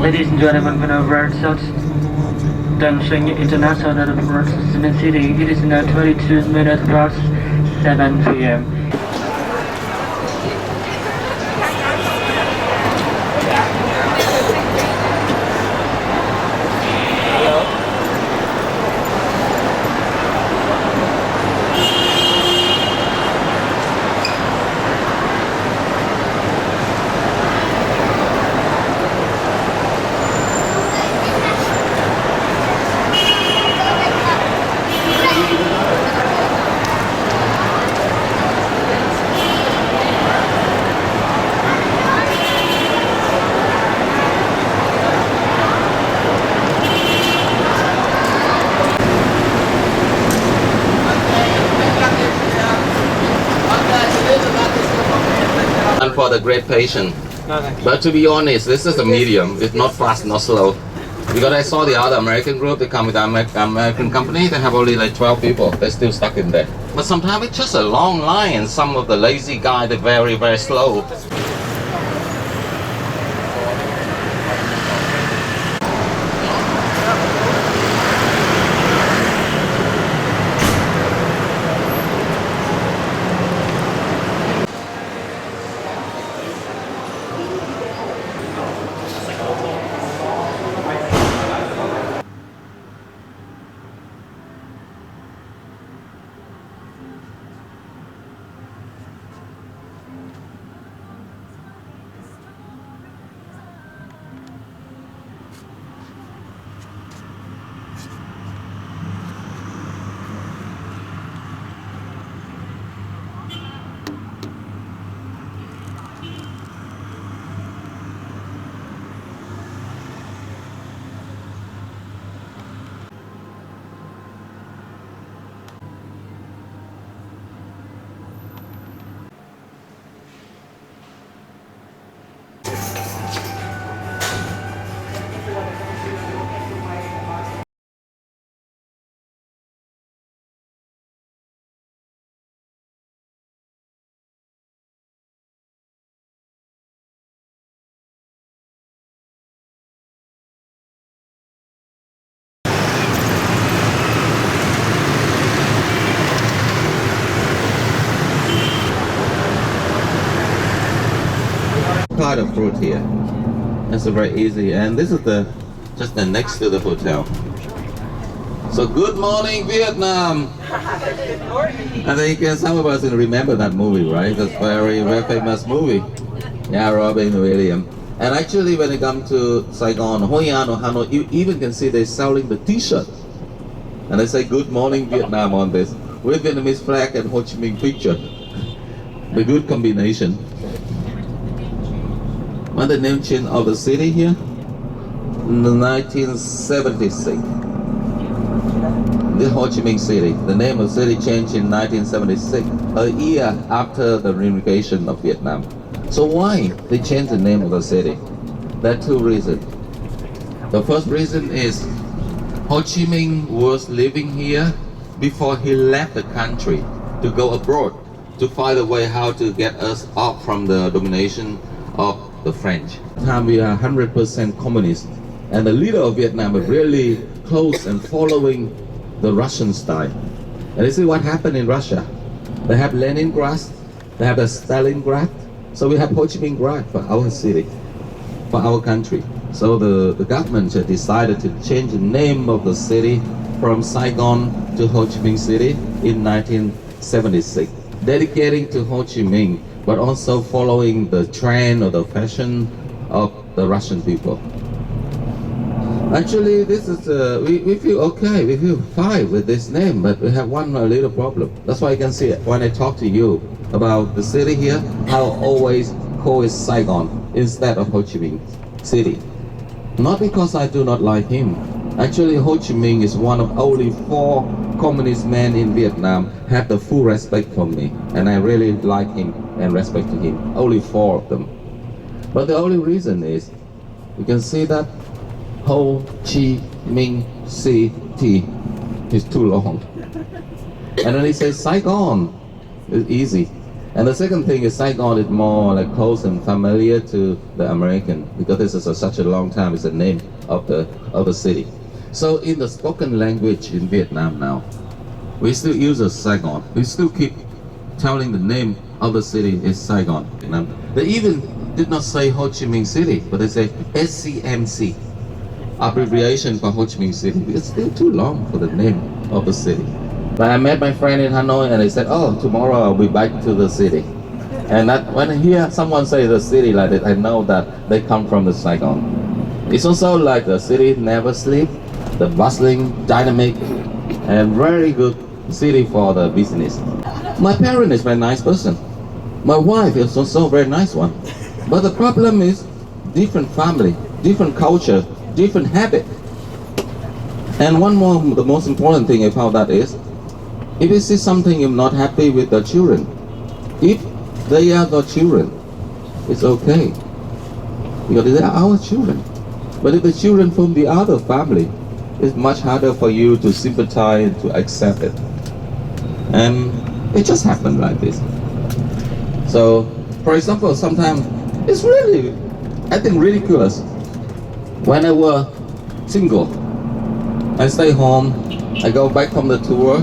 Ladies and gentlemen, when over South Dancing International Airport, Siem City, it is now 22 minutes past 7 p.m. And for the great patient. But to be honest, this is a medium. It's not fast, not slow. Because I saw the other American group, they come with an American company, they have only like 12 people. They're still stuck in there. But sometimes it's just a long line and some of the lazy guys, they're very, very slow. Kind of fruit here. It's very easy, and this is just the next to the hotel. So good morning, Vietnam. I think some of us remember that movie, right? That's very, very famous movie. Yeah, Robin Williams. And actually, when it comes to Saigon, Hoi An or Hanoi, you even can see they're selling the T-shirt, and they say "Good morning, Vietnam" on this with Vietnamese flag and Ho Chi Minh picture. The good combination. What's the name change of the city here? 1976. The Ho Chi Minh City. The name of the city changed in 1976, a year after the reunification of Vietnam. So why they changed the name of the city? There are two reasons. The first reason is Ho Chi Minh was living here before he left the country to go abroad to find a way how to get us off from the domination of the French. Time we are 100% communist, and the leader of Vietnam is really close and following the Russian style. And this is what happened in Russia. They have Leningrad, they have the Stalingrad, so we have Ho Chi Minh Grad for our city, for our country. So the government decided to change the name of the city from Saigon to Ho Chi Minh City in 1976, dedicating to Ho Chi Minh, but also following the trend or the fashion of the Russian people. Actually, this is we feel okay, we feel fine with this name, but we have one little problem. That's why you can see it when I talk to you about the city here, I'll always call it Saigon instead of Ho Chi Minh City. Not because I do not like him. Actually, Ho Chi Minh is one of only 4 communist men in Vietnam have the full respect for me, and I really like him and respect to him. Only 4 of them. But the only reason is, you can see that Ho Chi Minh City is too long. And then he says Saigon is easy. And the second thing is Saigon is more like close and familiar to the American, because this is such a long time. It's the name of the city. So in the spoken language in Vietnam now, we still use a Saigon. We still keep telling the name of the city is Saigon. They even did not say Ho Chi Minh City, but they say SCMC, abbreviation for Ho Chi Minh City. It's still too long for the name of the city. But I met my friend in Hanoi and they said, oh, tomorrow I'll be back to the city. And that, when I hear someone say the city like that, I know that they come from the Saigon. It's also like the city never sleep, the bustling, dynamic, and very good city for the business. My parent is a very nice person. My wife is also a very nice one. But the problem is different family, different culture, different habit. And one more, the most important thing I found out is, if you see something you're not happy with the children, if they are the children, it's okay, because they are our children. But if the children from the other family, it's much harder for you to sympathize and to accept it. And it just happened like this. So, for example, sometimes it's really, I think, ridiculous. When I was single, I stay home, I go back from the tour,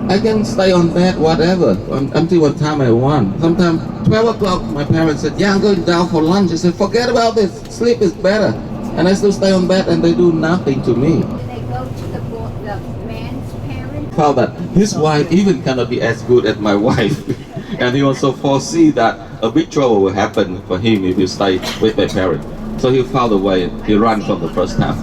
I can stay on bed, whatever, until what time I want. Sometimes 12 o'clock, my parents said, yeah, I'm going down for lunch. I said, forget about this, sleep is better. And I still stay on bed and they do nothing to me. Do they go to the man's parents? Found that his wife even cannot be as good as my wife. And he also foresee that a big trouble will happen for him if he stay with my parents. So he found a way, he ran from the first time.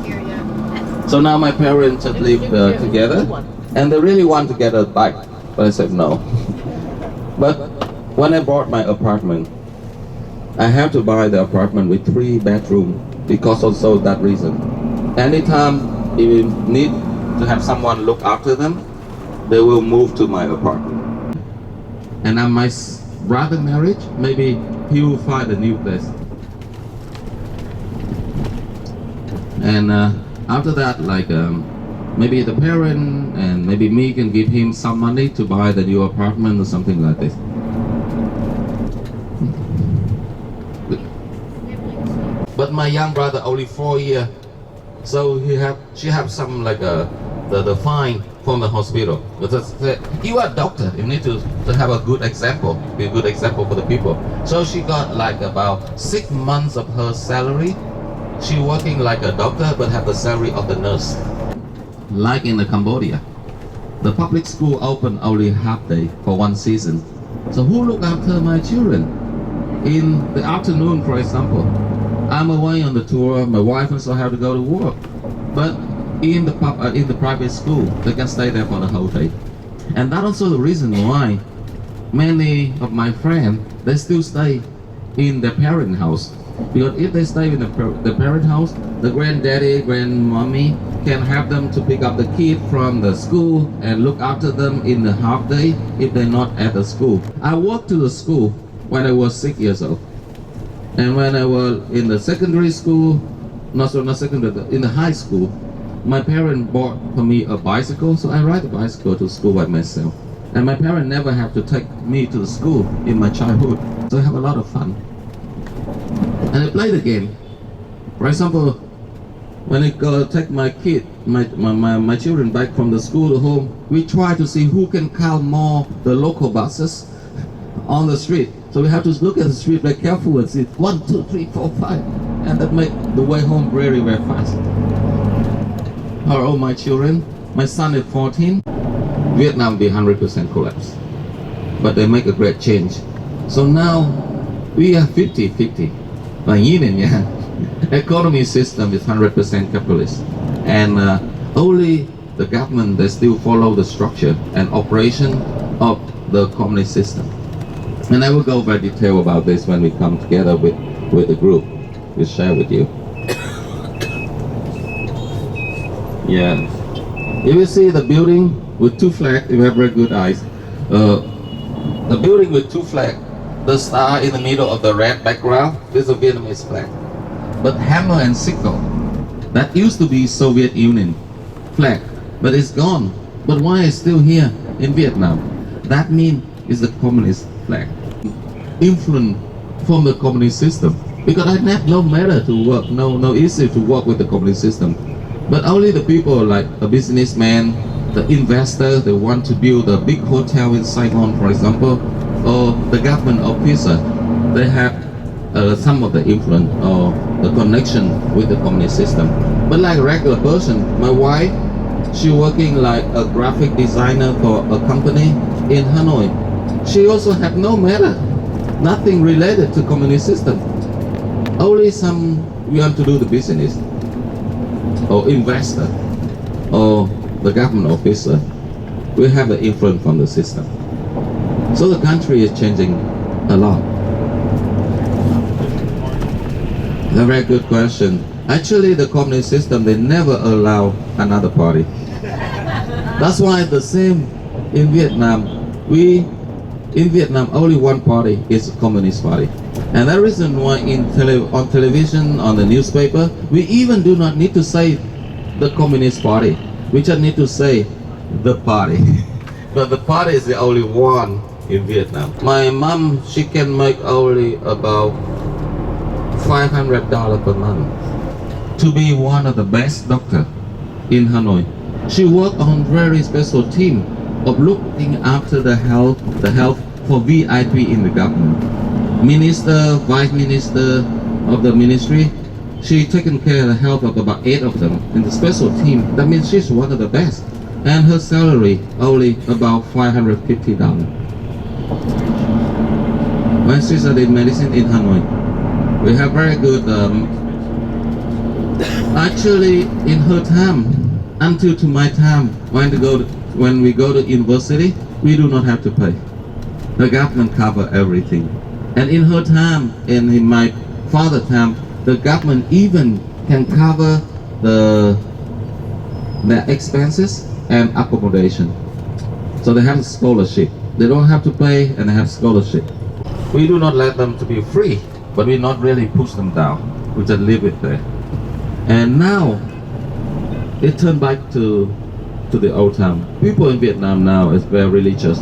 So now my parents have lived together. And they really want to get us back, but I said no. But when I bought my apartment, I have to buy the apartment with 3 bedrooms because also that reason. Anytime you need to have someone look after them, they will move to my apartment. And on my brother marriage, maybe he will find a new place. And after that, like maybe the parent and maybe me can give him some money to buy the new apartment or something like this. But my young brother only 4 years, so she have some like the fine from the hospital. But you are a doctor, you need to have a good example, be a good example for the people. So she got like about 6 months of her salary. She working like a doctor but have the salary of the nurse. Like in Cambodia, the public school open only half day for 1 season. So who look after my children? In the afternoon, for example, I'm away on the tour, my wife also have to go to work. But in the private school, they can stay there for the whole day. And that's also the reason why many of my friends, they still stay in their parent house. Because if they stay in the parent house, the granddaddy, grandmommy can have them to pick up the kid from the school and look after them in the half day if they're not at the school. I walked to the school when I was 6 years old. And when I was in the secondary school, in the high school, my parents bought for me a bicycle, so I ride a bicycle to school by myself. And my parents never have to take me to the school in my childhood, so I have a lot of fun. And I play the game. For example, when I go take my children back from the school to home, we try to see who can count more the local buses on the street. So we have to look at the street very careful and see 1, 2, 3, 4, 5, and that make the way home very, very fast. How old my children? My son is 14. Vietnam be 100% collapse, but they make a great change. So now we are 50-50. Economy system is 100% capitalist, and only the government they still follow the structure and operation of the communist system. And I will go very detailed about this when we come together with the group. We'll share with you. Yeah. If you see the building with two flags, you have very good eyes. The building with two flags, the star in the middle of the red background is a Vietnamese flag. But hammer and sickle, that used to be Soviet Union flag, but it's gone. But why is still here in Vietnam? That means it's the communist flag. Influence from the communist system. Because I have no matter to work, no issue to work with the communist system. But only the people like a businessman, the investor, they want to build a big hotel in Saigon, for example, or the government officer, they have some of the influence or the connection with the communist system. But like a regular person, my wife, she working like a graphic designer for a company in Hanoi. She also have no matter, nothing related to communist system. Only some we want to do the business, or investor, or the government officer. We have the influence from the system. So the country is changing a lot. A very good question. Actually, the communist system, they never allow another party. That's why the same in Vietnam. In Vietnam, only one party is the Communist Party. And that reason why on television, on the newspaper, we even do not need to say the Communist Party. We just need to say the party. But the party is the only one in Vietnam. My mom, she can make only about $500 per month to be one of the best doctor in Hanoi. She worked on very special team of looking after the health for VIP in the government. Minister, vice minister of the ministry, she taken care of the health of about 8 of them in the special team. That means she's one of the best. And her salary only about $550. When she studied medicine in Hanoi, we have very good, actually in her time, until to my time, when we go to university, we do not have to pay. The government cover everything. And in her time, and in my father's time, the government even can cover the expenses and accommodation. So they have a scholarship. They don't have to pay and they have scholarship. We do not let them to be free, but we not really push them down. We just leave it there. And now, it turned back to the old time. People in Vietnam now is very religious.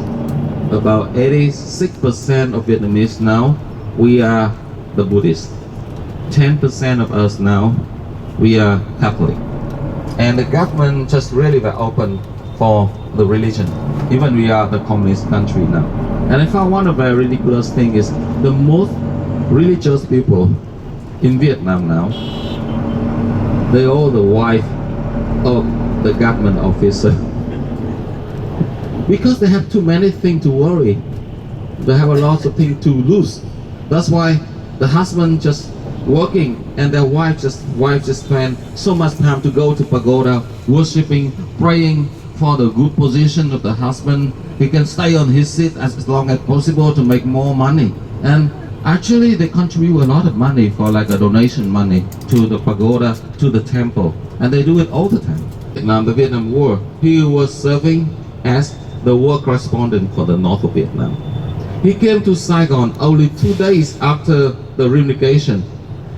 About 86% of Vietnamese now, we are the Buddhists. 10% of us now, we are Catholic. And the government just really very open for the religion. Even we are the communist country now. And I found one of the ridiculous thing is the most religious people in Vietnam now, they all the wife of the government officer. Because they have too many things to worry. They have a lot of things to lose. That's why the husband just working and their wife just spend so much time to go to pagoda, worshipping, praying for the good position of the husband. He can stay on his seat as long as possible to make more money. And actually they contribute a lot of money for like a donation money to the pagoda, to the temple. And they do it all the time. Now the Vietnam War, he was serving as the war correspondent for the north of Vietnam. He came to Saigon only 2 days after the reunification.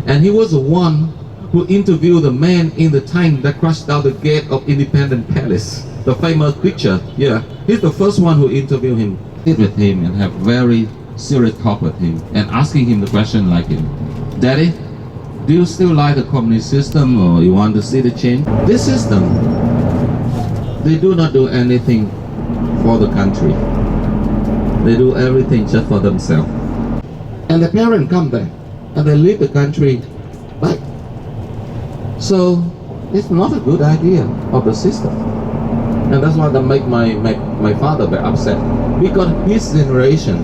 And he was the one who interviewed the man in the tank that crashed down the gate of Independence Palace. The famous picture, yeah. He's the first one who interviewed him, sit with him and have very serious talk with him and asking him the question like him, Daddy, do you still like the communist system or you want to see the change? This system, they do not do anything for the country. They do everything just for themselves. And the parents come back and they leave the country back. So it's not a good idea of the system. And that's why that make my father very upset. Because his generation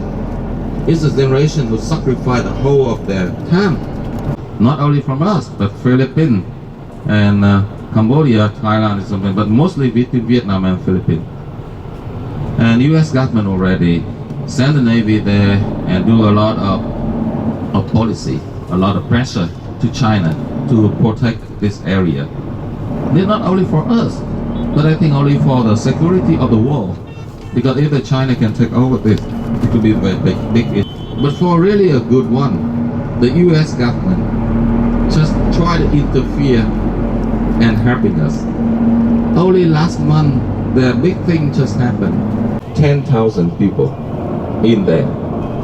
is a generation who sacrificed the whole of their time. Not only from us, but Philippines and Cambodia, Thailand and something, but mostly between Vietnam and Philippines. And US government already send the Navy there and do a lot of policy, a lot of pressure to China to protect this area. they're not only for us, but I think only for the security of the world. Because if the China can take over this, it could be a very big issue. But for really a good one, the U.S. government just try to interfere and helping us. Only last month, the big thing just happened. 10,000 people in there.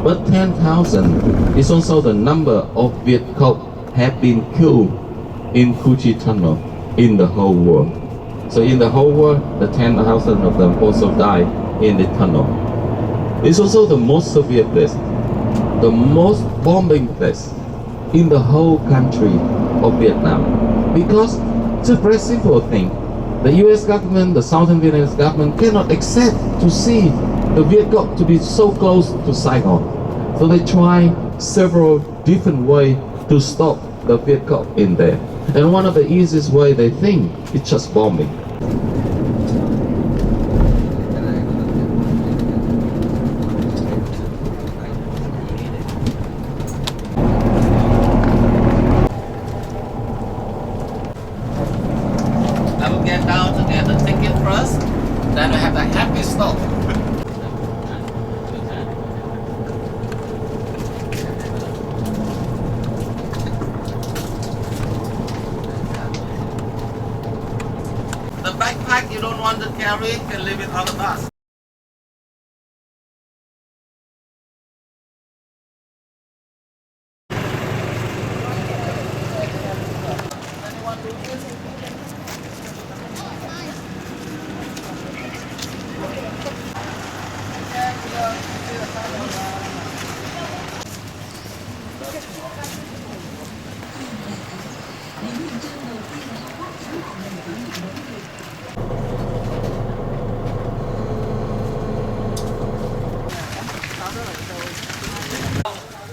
But 10,000 is also the number of Viet Cong have been killed in Cu Chi Tunnel in the whole world. So in the whole world, the 10,000 of them also died in the tunnel. It's also the most severe place, the most bombing place in the whole country of Vietnam. Because it's a very simple thing. The US government, the Southern Vietnamese government cannot accept to see the Viet Cong to be so close to Saigon. So they try several different ways to stop the Viet Cong in there. And one of the easiest way they think is just bombing. I will get down to get the ticket first, then we have the happy stop. The backpack you don't want to carry, you can leave it on the bus.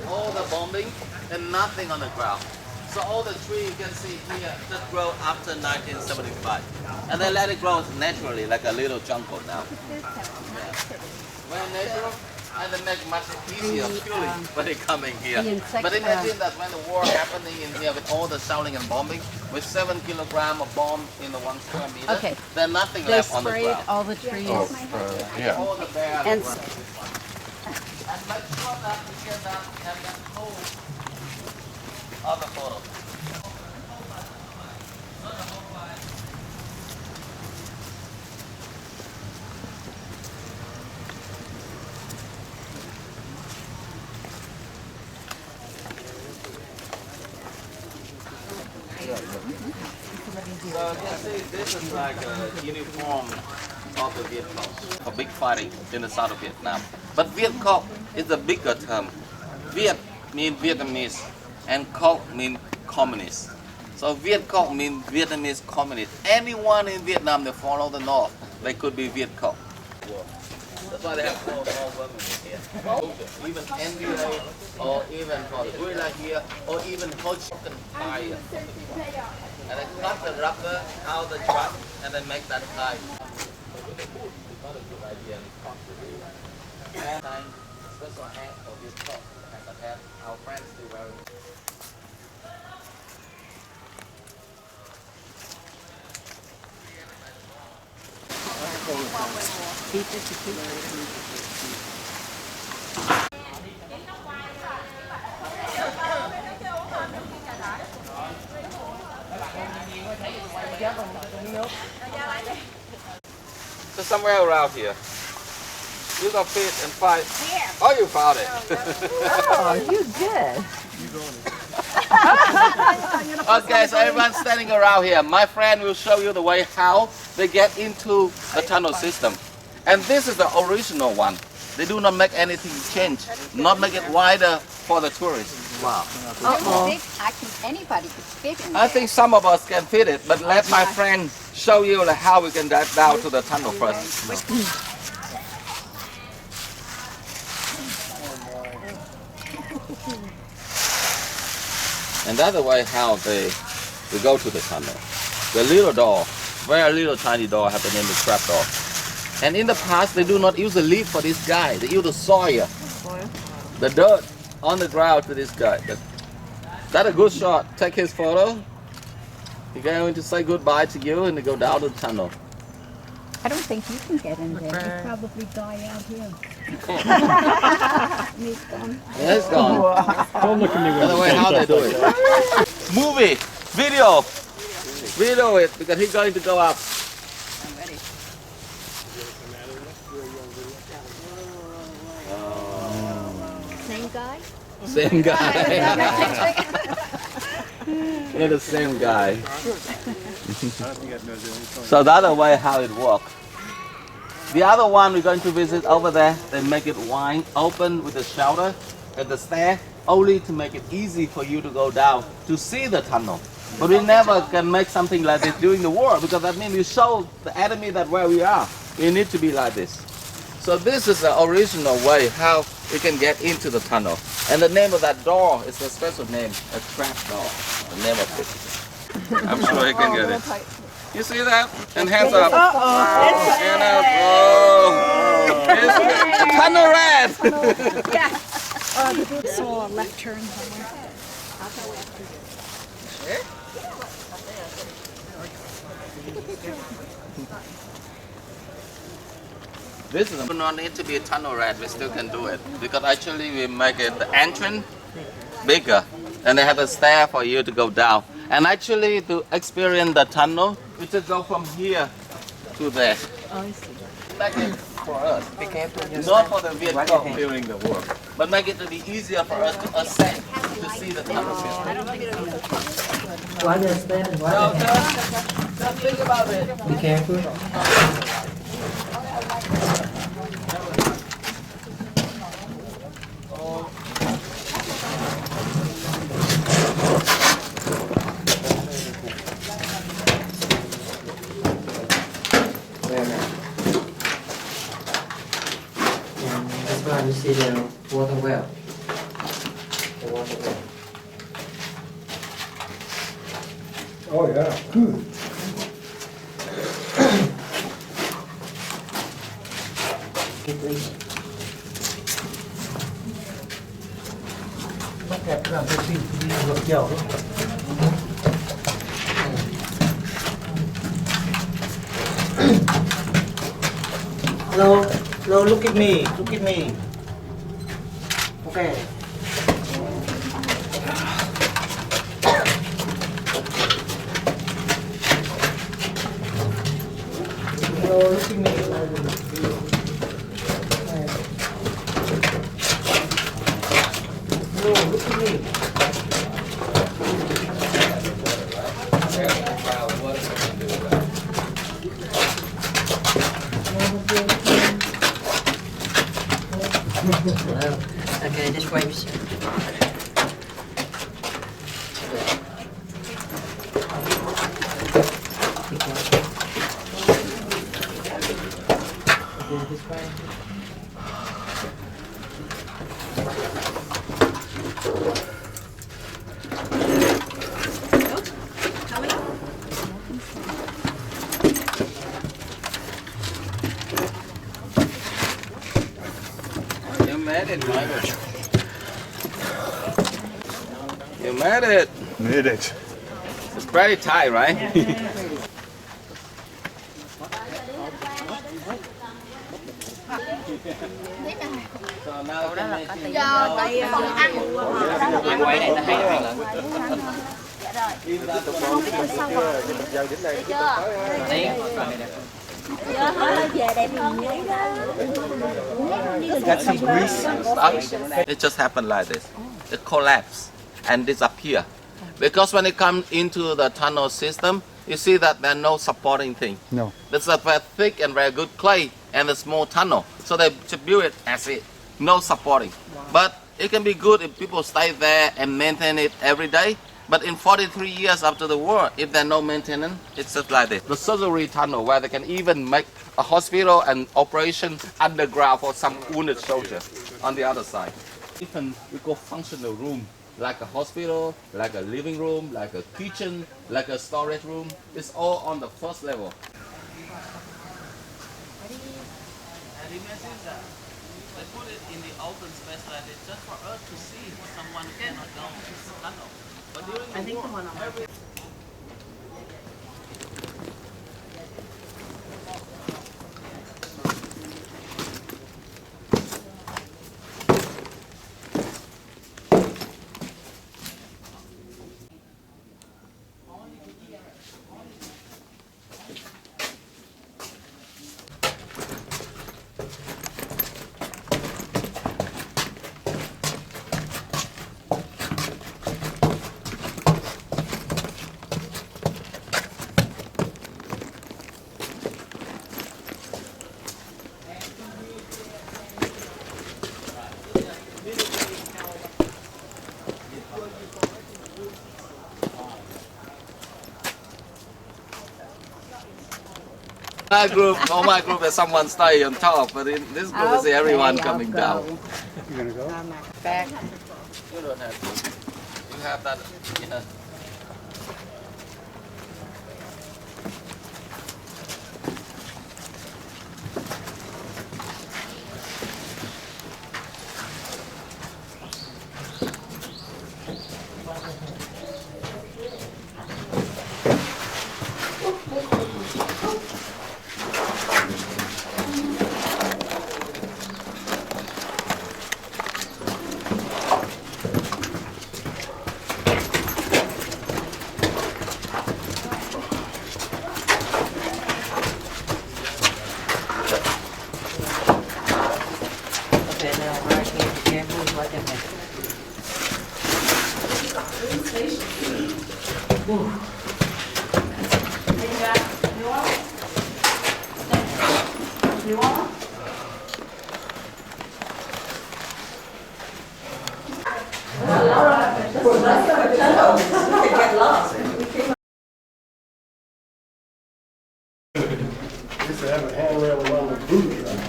All the bombing and nothing on the ground. So all the trees you can see here just grow after 1975. And they let it grow naturally like a little jungle now. Very natural and they make much easier fueling when they come in here. But imagine that when the war happening in here with all the shelling and bombing, with 7 kilograms of bomb in the 1 square meter, Okay. there's nothing They left on the sprayed ground. all the trees. Yeah. All the bears And and make sure that you get that and that whole other photo. So you can see this is like a uniform of the Viet Cong for big fighting in the south of Vietnam. But Viet Cong is a bigger term. Viet means Vietnamese and Cong means communist. So Viet Cong means Vietnamese communist. Anyone in Vietnam that follow the North, they could be Viet Cong. That's why they have all women here. Even NDA or even for the guerrilla here or even Ho Chi Minh fire. And they cut the rubber out of the truck and then make that tie. Not a good idea. And special hat for this top and the hat our friends still wearing. So somewhere around here. You got fit and fight. Oh, you found it. oh, you did. Okay, so everyone's standing around here. My friend will show you the way how they get into the tunnel system. And this is the original one. They do not make anything change, not make it wider for the tourists. Wow. Anybody could fit in I there. think some of us can fit it, but let my friend show you how we can dive down to the tunnel first. And that's the way how they go to the tunnel. The little door, very little tiny door, have the name of trap door. And in the past, they do not use the leaf for this guy. They use the soil, the dirt on the ground to this guy. That's a good shot. Take his photo. He's going to say goodbye to you and go down the tunnel. I don't think you can get in there. You'll probably die out here. He's gone. Yeah, it's gone. Don't look at me By the way, how they do it? Movie, video it because he's going to go up. I'm ready. Same guy? Same guy. You're the same guy. So the other way how it works. The other one we're going to visit over there, they make it wide open with the shelter and the stair, only to make it easy for you to go down to see the tunnel. But we never can make something like this during the war because that means we show the enemy that where we are. We need to be like this. So this is the original way how we can get into the tunnel. And the name of that door is a special name, a trap door. The name of it. I'm sure he can get it. You see that? And hands up. Hand up. Oh. It's a tunnel rat. Yeah. So left turn. This is not need to be a tunnel rat. We still can do it because actually we make it the entrance bigger, and they have a stair for you to go down. And actually, to experience the tunnel, we just go from here to there. Oh, I see. Make it for us. Be careful. Not for the Viet Cong during the war, but make it to be easier for us to ascend to see the tunnel. Why the stand? Why So the just think about it. Be careful. And that's why you see the water well. The water well. Oh, yeah. Good. Keep leaking. Bắt đẹp làm cái gì đi ngược chiều đó. Hello, hello, look at me, look at me. Okay. Hello, look at me. Hello, look at me. Okay, just wipes. Okay, this way. You made it, Michael. You made it. Made it. It's pretty tight, right? So now we can make it. Em quay này nó hay hơn là. It just happened like this. It collapsed and disappear. Because when it comes into the tunnel system, you see that there are no supporting thing. No. It's a very thick and very good clay and a small tunnel. So they should build it as it, no supporting. But it can be good if people stay there and maintain it every day. But in 43 years after the war, if there's no maintenance, it's just like this. The surgery tunnel where they can even make a hospital and operation underground for some wounded soldiers on the other side. Even we go functional room, like a hospital, like a living room, like a kitchen, like a storage room. It's all on the first level. And imagine that they put it in the open space like this just for us to see someone cannot go to the tunnel. But during the war, My group, my group is someone stay on top, but in this group is everyone coming down. You gonna go? Back. You don't have to. You have that. Yeah. Okay, now right here, you can't move like a man. Used to have a handrail along the boot track.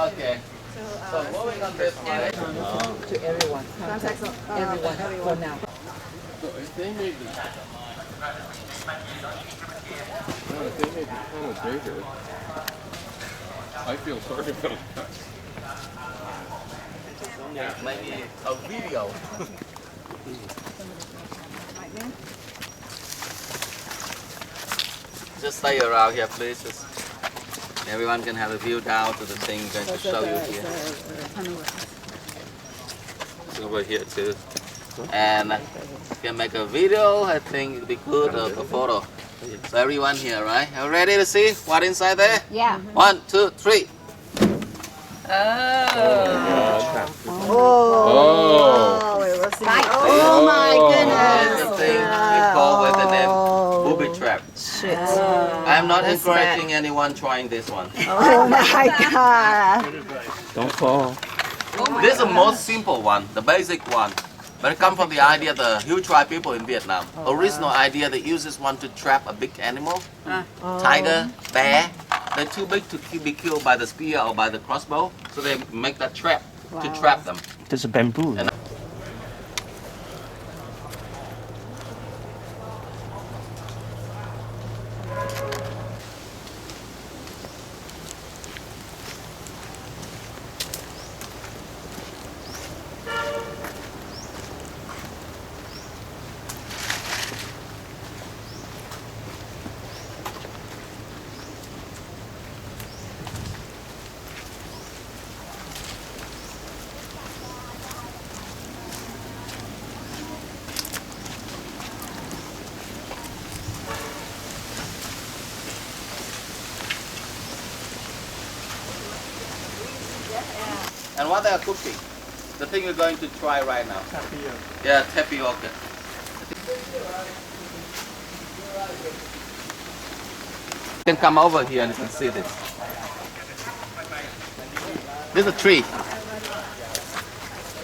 Okay. So moving on this way. To everyone. Contact everyone for now. If they make it kind of bigger, I feel sorry about that. Maybe a video. Just stay around here, please. Just everyone can have a view down to the thing I'm going to show you here. It's over here too. And you can make a video. I think it'd be good of a photo. So everyone here, right? Are you ready to see what inside there? Yeah. 1, 2, 3. Oh, it was oh my It's the thing we call with the name booby trap. Shit. I'm not That's encouraging anyone trying this one. Oh my god. Don't fall. This is the most simple one, the basic one. But it comes from the idea the huge tribe people in Vietnam. Original idea they use this one to trap a big animal, tiger, bear. They're too big to be killed by the spear or by the crossbow, so they make that trap to trap them. There's a bamboo. And And what they are cooking, the thing we're going to try right now. Tapioca. Yeah, tapioca. You can come over here and you can see this. This is a tree.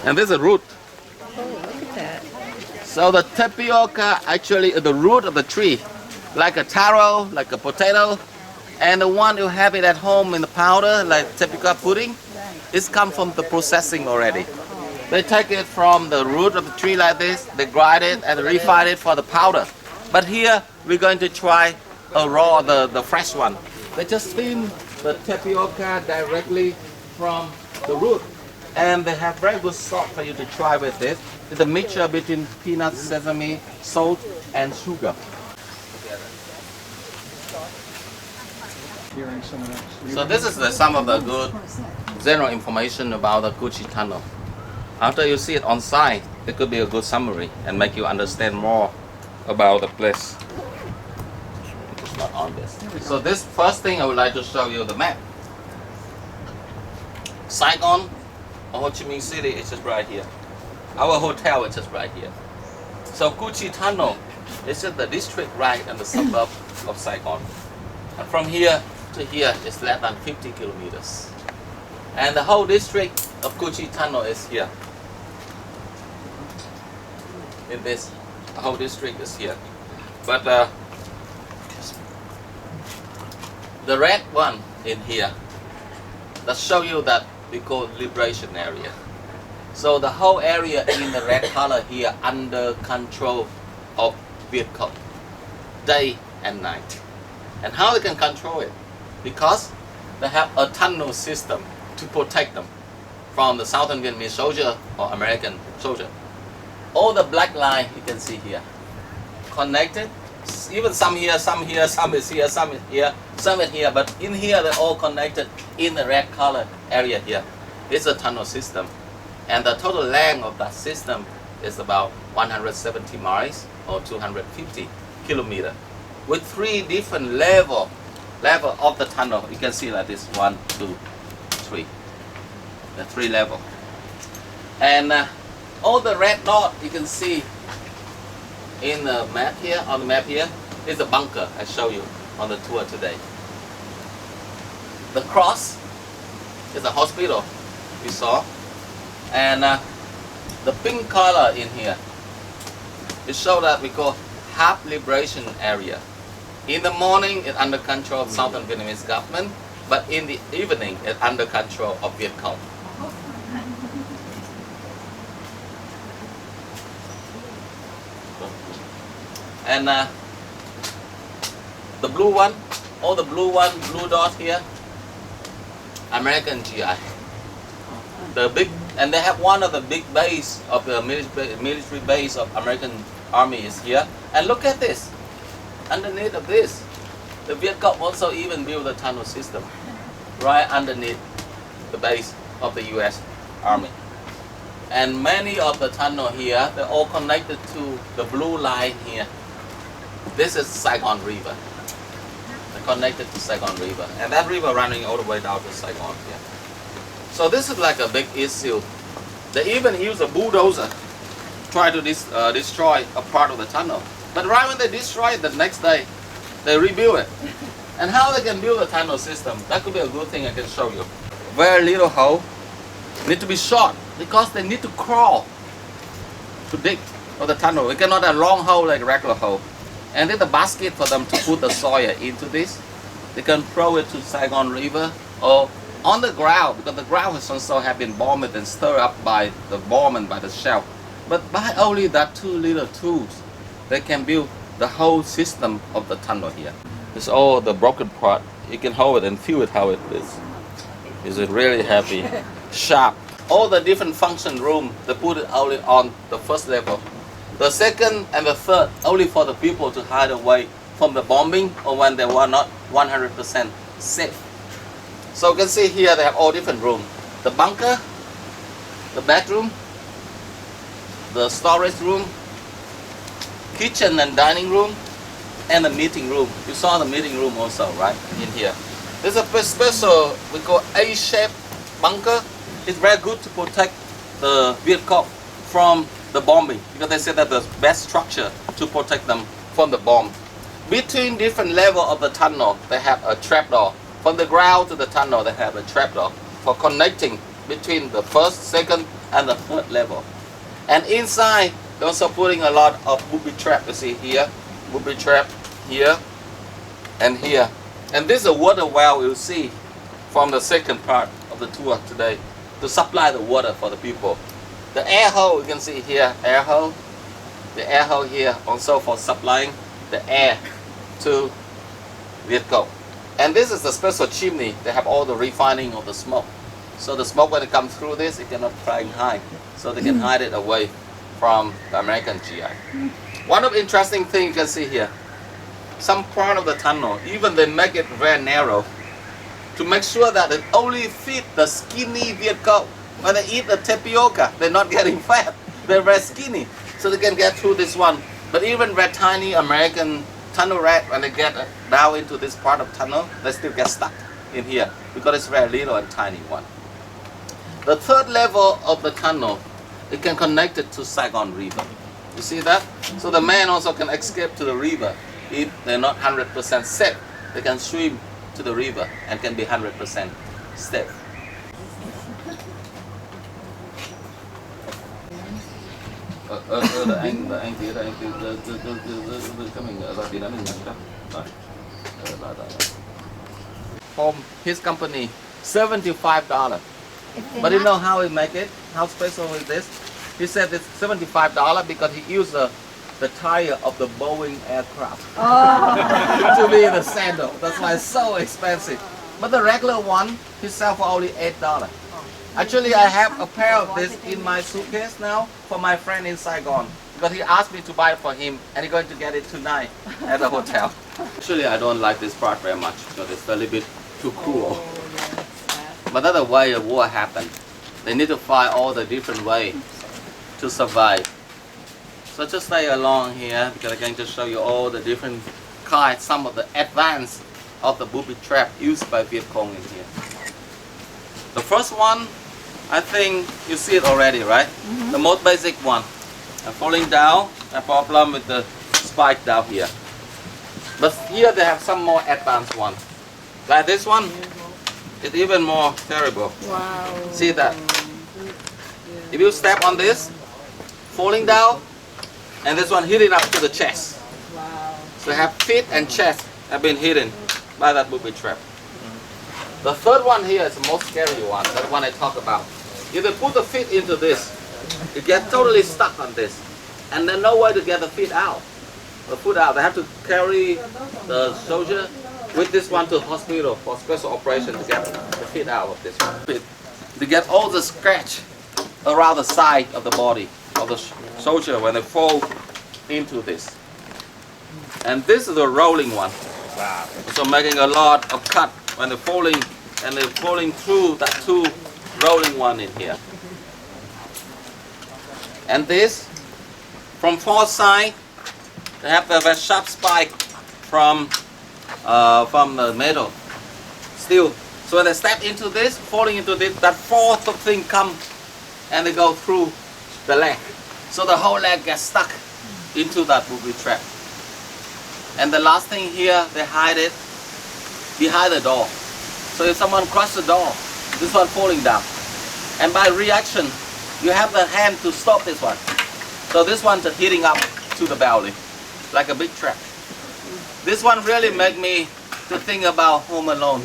And this is a root. So the tapioca actually is the root of the tree. Like a taro, like a potato. And the one you have it at home in the powder, like tapioca pudding, it's come from the processing already. They take it from the root of the tree like this, they grind it and refine it for the powder. But here we're going to try a raw, the fresh one. They just steam the tapioca directly from the root. And they have very good salt for you to try with this. It's a mixture between peanuts, sesame, salt and sugar. So this is some of the good general information about the Cu Chi Tunnel. After you see it on site, it could be a good summary and make you understand more about the place. It's not on this. So this first thing I would like to show you the map. Saigon or Ho Chi Minh City is just right here. Our hotel is just right here. So Cu Chi Tunnel is just the district right in the suburb of Saigon. And from here to here is less than 50 kilometers. And the whole district of Kuchi Tunnel is here. In this whole district is here. But the red one in here, that show you that we call liberation area. So the whole area in the red color here under control of Viet Cong, day and night. And how they can control it? Because they have a tunnel system to protect them from the Southern Vietnamese soldier or American soldier. All the black line you can see here, connected, even some here, some here, some is here, some is here, some is here, but in here they're all connected in the red color area here. It's a tunnel system. And the total length of that system is about 170 miles or 250 kilometers with 3 different level of the tunnel. You can see like this, 1, 2, 3, the 3 level. And all the red dot you can see in the map here, on the map here, is a bunker I show you on the tour today. The cross is a hospital we saw. And the pink color in here, it shows that we call half liberation area. In the morning, it's under control of Southern Vietnamese government, but in the evening, it's under control of Viet Cong. And the blue one, all the blue dot here, American GI. The big, and they have one of the big base of the military base of American Army is here. And look at this, underneath of this, the Viet Cong also even built a tunnel system right underneath the base of the US Army. And many of the tunnel here, they're all connected to the blue line here. This is Saigon River. They're connected to Saigon River. And that river running all the way down to Saigon here. So this is like a big issue. They even use a bulldozer to try to destroy a part of the tunnel. But right when they destroy it, the next day, they rebuild it. And how they can build a tunnel system, that could be a good thing I can show you. Very little hole, need to be short, because they need to crawl to dig for the tunnel. We cannot have a long hole like a regular hole. And then the basket for them to put the soil into this. They can throw it to Saigon River or on the ground, because the ground has also have been bombed and stirred up by the bomb and by the shell. But by only that 2 little tools, they can build the whole system of the tunnel here. It's all the broken part. You can hold it and feel it how it is. Is it really heavy, sharp? All the different function room, they put it only on the first level. The second and the third, only for the people to hide away from the bombing or when they were not 100% safe. So you can see here they have all different rooms. The bunker, the bedroom, the storage room, kitchen and dining room, and the meeting room. You saw the meeting room also, right, in here. There's a special, we call A-shaped bunker. It's very good to protect the Viet Cong from the bombing, because they said that the best structure to protect them from the bomb. Between different levels of the tunnel, they have a trapdoor. From the ground to the tunnel, they have a trapdoor for connecting between the first, second, and the third level. And inside, they're also putting a lot of booby trap. You see here, booby trap here and here. And this is a water well you'll see from the second part of the tour today to supply the water for the people. The air hole, you can see here, air hole. The air hole here also for supplying the air to Viet Cong. And this is the special chimney. They have all the refining of the smoke. So the smoke, when it comes through this, it cannot fly high. So they can hide it away from the American GI. One of the interesting things you can see here, some part of the tunnel, even they make it very narrow to make sure that it only fit the skinny Viet Cong. When they eat the tapioca, they're not getting fat. They're very skinny, so they can get through this one. But even very tiny American tunnel rat, when they get down into this part of tunnel, they still get stuck in here because it's very little and tiny one. The third level of the tunnel, it can connect it to Saigon River. You see that? So the man also can escape to the river. If they're not 100% safe, they can swim to the river and can be 100% safe. anh tía đây, anh cho mình ra tí nữa mình nhận cho. Rồi. From his company, $75. But you know how he make it? How special is this? He said it's $75 because he used the tire of the Boeing aircraft to be the sandal. That's why it's so expensive. But the regular one, he sell for only $8. Actually, I have a pair of this in my suitcase now for my friend in Saigon. Because he asked me to buy it for him and he's going to get it tonight at the hotel. Actually, I don't like this part very much because it's a little bit too cruel. But that's the way the war happened. They need to find all the different ways to survive. So just stay along here because I'm going to show you all the different kinds, some of the advanced of the booby trap used by Viet Cong in here. The first one, I think you see it already, right? The most basic one. Falling down, a problem with the spike down here. But here they have some more advanced one. Like this one, it's even more terrible. Wow. See that? If you step on this, falling down, and this one hitting up to the chest. Wow. So have feet and chest have been hidden by that booby trap. The third one here is the most scary one, that one I talk about. If they put the feet into this, you get totally stuck on this. And there's no way to get the feet out. The foot out. They have to carry the soldier with this one to the hospital for special operation to get the feet out of this one. To get all the scratch around the side of the body of the soldier when they fall into this. And this is the rolling one. Wow. So making a lot of cut when they're falling, and they're falling through that two rolling one in here. And this, from four sides, they have a very sharp spike from the metal, steel. So when they step into this, falling into this, that fourth thing come and they go through the leg. So the whole leg gets stuck into that booby trap. And the last thing here, they hide it behind the door. So if someone crushes the door, this one falling down. And by reaction, you have the hand to stop this one. So this one's hitting up to the belly, like a big trap. This one really made me to think about Home Alone.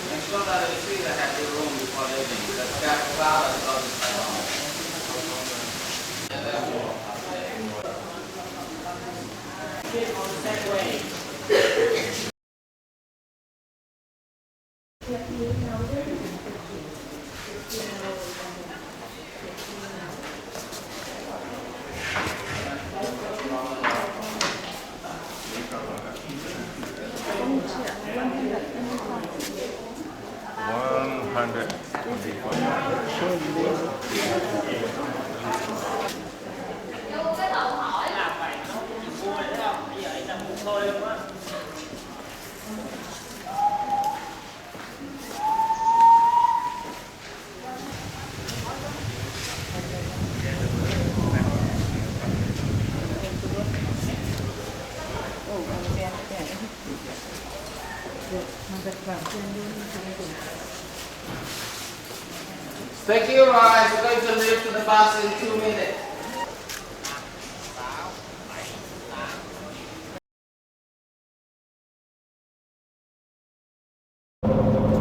Make sure that you see the happy room before leaving. That's got flowers on the Secure rise, we're going to leave to the bus in 2 minutes. Thank